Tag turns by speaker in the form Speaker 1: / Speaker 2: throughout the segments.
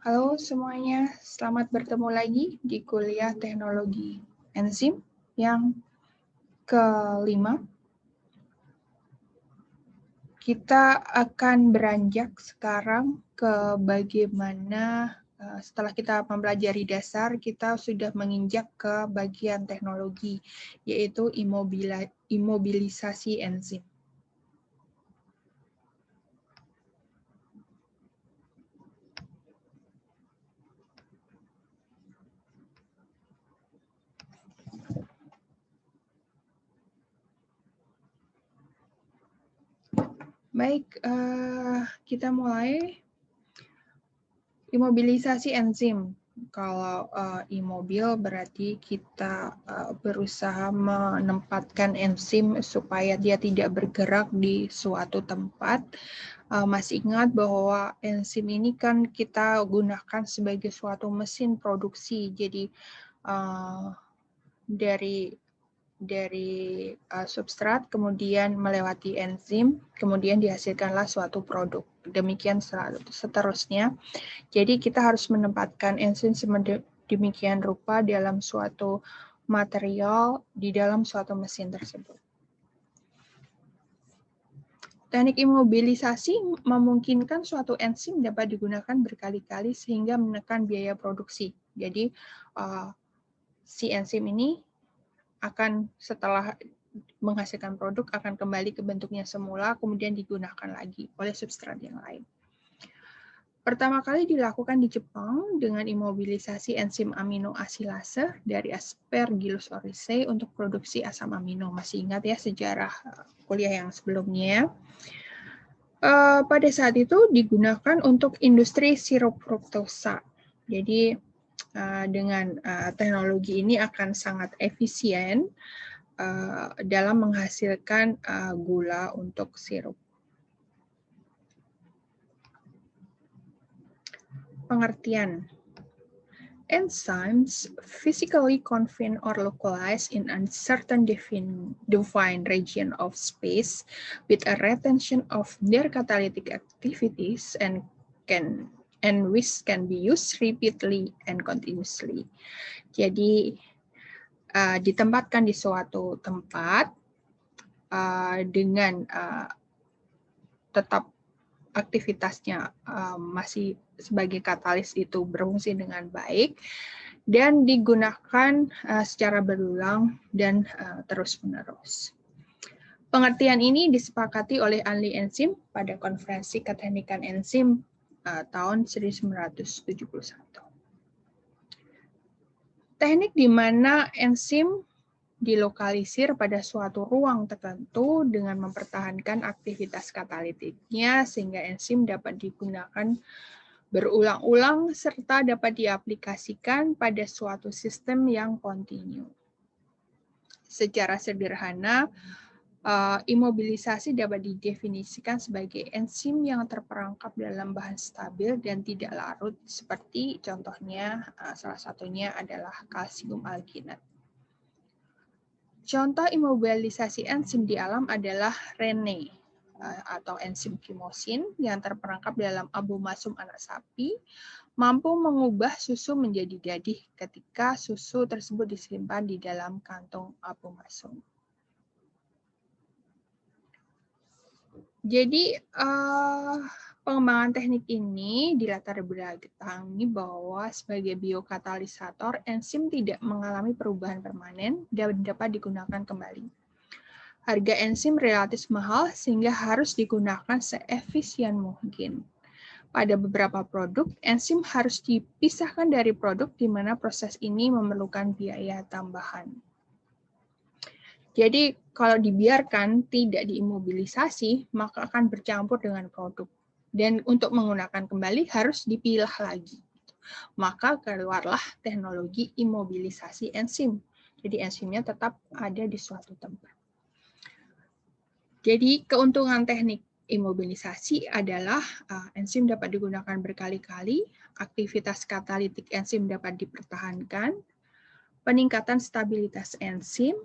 Speaker 1: Halo semuanya, selamat bertemu lagi di kuliah teknologi enzim yang kelima. Kita akan beranjak sekarang ke bagaimana setelah kita mempelajari dasar, kita sudah menginjak ke bagian teknologi, yaitu imobilisasi enzim. Baik, kita mulai. Imobilisasi enzim. Kalau imobil berarti kita berusaha menempatkan enzim supaya dia tidak bergerak di suatu tempat. Masih ingat bahwa enzim ini kan kita gunakan sebagai suatu mesin produksi. Jadi dari substrat, kemudian melewati enzim, kemudian dihasilkanlah suatu produk. Demikian seterusnya. Jadi kita harus menempatkan enzim sedemikian rupa dalam suatu material di dalam suatu mesin tersebut. Teknik imobilisasi memungkinkan suatu enzim dapat digunakan berkali-kali sehingga menekan biaya produksi. Jadi si enzim ini akan setelah menghasilkan produk akan kembali ke bentuknya semula, kemudian digunakan lagi oleh substrat yang lain. Pertama kali dilakukan di Jepang dengan imobilisasi enzim aminoasilase dari Aspergillus oryzae untuk produksi asam amino. Masih ingat ya sejarah kuliah yang sebelumnya. Pada saat itu digunakan untuk industri sirup fruktosa. Jadi dengan teknologi ini akan sangat efisien dalam menghasilkan gula untuk sirup. Pengertian. Enzymes physically confine or localize in a certain defined region of space with a retention of their catalytic activities and which can be used repeatedly and continuously. Jadi ditempatkan di suatu tempat dengan tetap aktivitasnya masih sebagai katalis itu berfungsi dengan baik dan digunakan secara berulang dan terus-menerus. Pengertian ini disepakati oleh ahli enzim pada konferensi keteknikan enzim tahun 1971. Teknik di mana enzim dilokalisir pada suatu ruang tertentu dengan mempertahankan aktivitas katalitiknya sehingga enzim dapat digunakan berulang-ulang serta dapat diaplikasikan pada suatu sistem yang kontinu. Secara sederhana, imobilisasi dapat didefinisikan sebagai enzim yang terperangkap dalam bahan stabil dan tidak larut, seperti contohnya salah satunya adalah kalsium alginat. Contoh imobilisasi enzim di alam adalah Rene atau enzim kimosin yang terperangkap dalam abomasum anak sapi, mampu mengubah susu menjadi dadih ketika susu tersebut disimpan di dalam kantung abomasum. Jadi pengembangan teknik ini dilatar belakangi bahwa sebagai biokatalisator, enzim tidak mengalami perubahan permanen dan dapat digunakan kembali. Harga enzim relatif mahal sehingga harus digunakan seefisien mungkin. Pada beberapa produk, enzim harus dipisahkan dari produk di mana proses ini memerlukan biaya tambahan. Jadi kalau dibiarkan tidak diimobilisasi, maka akan bercampur dengan produk. Dan untuk menggunakan kembali harus dipilah lagi. Maka keluarlah teknologi imobilisasi enzim. Jadi enzimnya tetap ada di suatu tempat. Jadi keuntungan teknik imobilisasi adalah enzim dapat digunakan berkali-kali, aktivitas katalitik enzim dapat dipertahankan, peningkatan stabilitas enzim,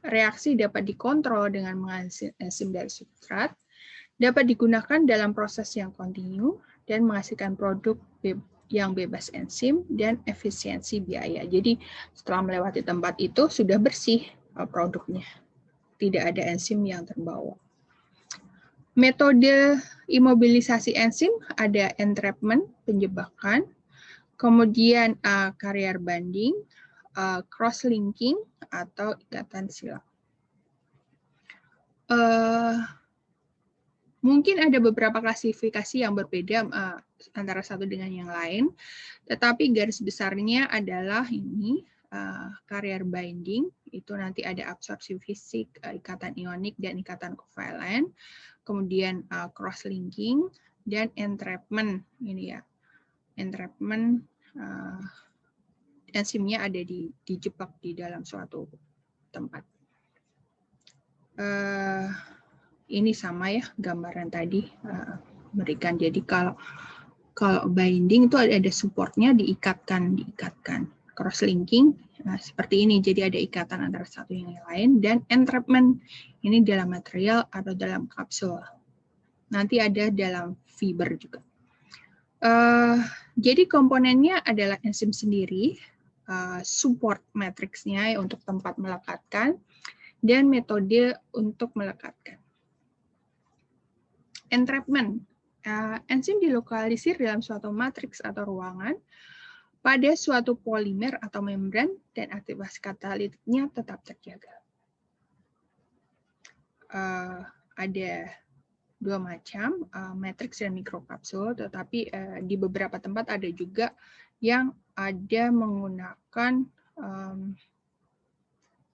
Speaker 1: reaksi dapat dikontrol dengan menghasilkan enzim dari substrat, dapat digunakan dalam proses yang kontinu, dan menghasilkan produk yang bebas enzim, dan efisiensi biaya. Jadi setelah melewati tempat itu sudah bersih produknya, tidak ada enzim yang terbawa. Metode imobilisasi enzim ada entrapment, penjebakan, kemudian carrier binding, cross-linking, atau ikatan silang. Mungkin ada beberapa klasifikasi yang berbeda antara satu dengan yang lain, tetapi garis besarnya adalah ini, carrier binding, itu nanti ada absorpsi fisik, ikatan ionik, dan ikatan kovalent, kemudian cross-linking, dan entrapment, ini ya, entrapment, enzimnya ada dijebak di dalam suatu tempat. Ini sama ya gambaran tadi berikan. Jadi kalau binding itu ada supportnya, diikatkan. Cross linking seperti ini, jadi ada ikatan antara satu yang lain. Dan entrapment ini dalam material atau dalam kapsul. Nanti ada dalam fiber juga. Jadi komponennya adalah enzim sendiri, support matriksnya untuk tempat melekatkan, dan metode untuk melekatkan. Entrapment, enzim dilokalisir dalam suatu matriks atau ruangan pada suatu polimer atau membran, dan aktivasi katalitiknya tetap terjaga. Ada dua macam, matriks dan mikrokapsul, tetapi di beberapa tempat ada juga yang ada menggunakan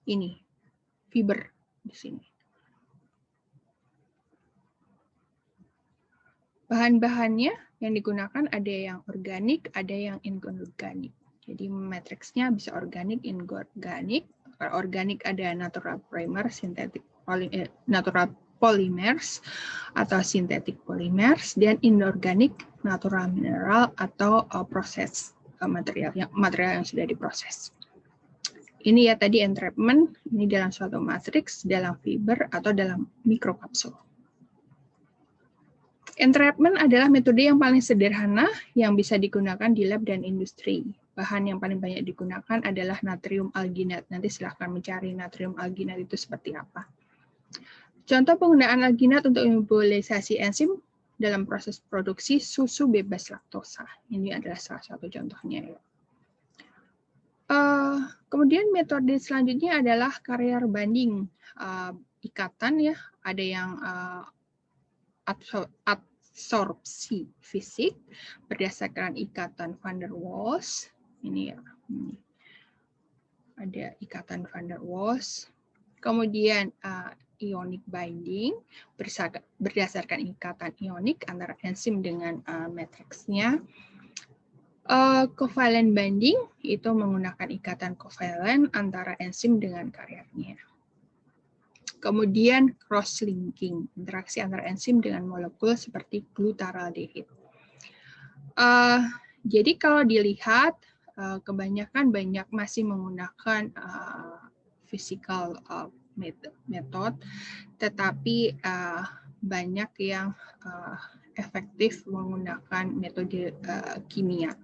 Speaker 1: ini, fiber di sini. Bahan-bahannya yang digunakan ada yang organik, ada yang inorganik. Jadi matriksnya bisa organik, inorganik. Organik ada natural polymers, natural polymers atau synthetic polymers, dan inorganik natural mineral atau proses material yang sudah diproses. Ini ya tadi entrapment, ini dalam suatu matriks, dalam fiber atau dalam mikrokapsul. Entrapment adalah metode yang paling sederhana yang bisa digunakan di lab dan industri. Bahan yang paling banyak digunakan adalah natrium alginat. Nanti silahkan mencari natrium alginat itu seperti apa. Contoh penggunaan alginat untuk imobilisasi enzim dalam proses produksi susu bebas laktosa. Ini adalah salah satu contohnya. Kemudian metode selanjutnya adalah carrier binding. Ikatan ya, ada yang absorpsi fisik berdasarkan ikatan van der Waals. Ini ya, ini. Ada ikatan van der Waals. Kemudian ionic binding berdasarkan ikatan ionik antara enzim dengan matriksnya. Covalent binding itu menggunakan ikatan covalent antara enzim dengan kariernya. Kemudian cross-linking, interaksi antara enzim dengan molekul seperti glutaraldehyde. Jadi kalau dilihat, kebanyakan masih menggunakan physical method, tetapi banyak yang efektif menggunakan metode kimia.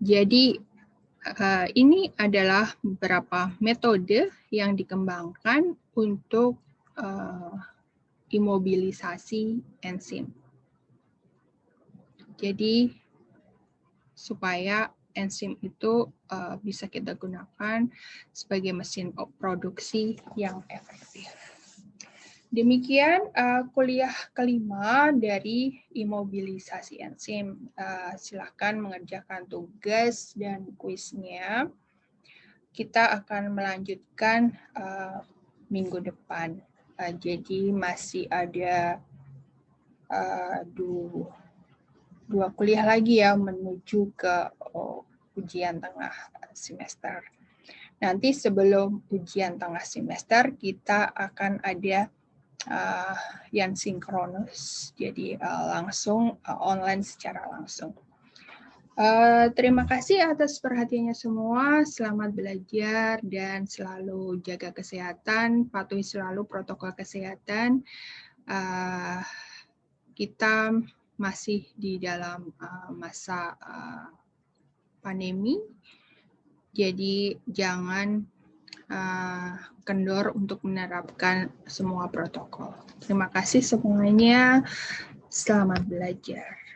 Speaker 1: Jadi ini adalah beberapa metode yang dikembangkan untuk imobilisasi enzim. Jadi supaya enzim itu bisa kita gunakan sebagai mesin produksi yang efektif. Demikian kuliah kelima dari imobilisasi enzim. Silakan mengerjakan tugas dan kuisnya. Kita akan melanjutkan minggu depan. Jadi masih ada dua kuliah lagi ya menuju ke ujian tengah semester. Nanti sebelum ujian tengah semester kita akan ada yang sinkronus, jadi langsung online secara langsung. Terima kasih atas perhatiannya semua. Selamat belajar dan selalu jaga kesehatan, patuhi selalu protokol kesehatan. Kita masih di dalam masa pandemi, jadi jangan kendor untuk menerapkan semua protokol. Terima kasih semuanya. Selamat belajar.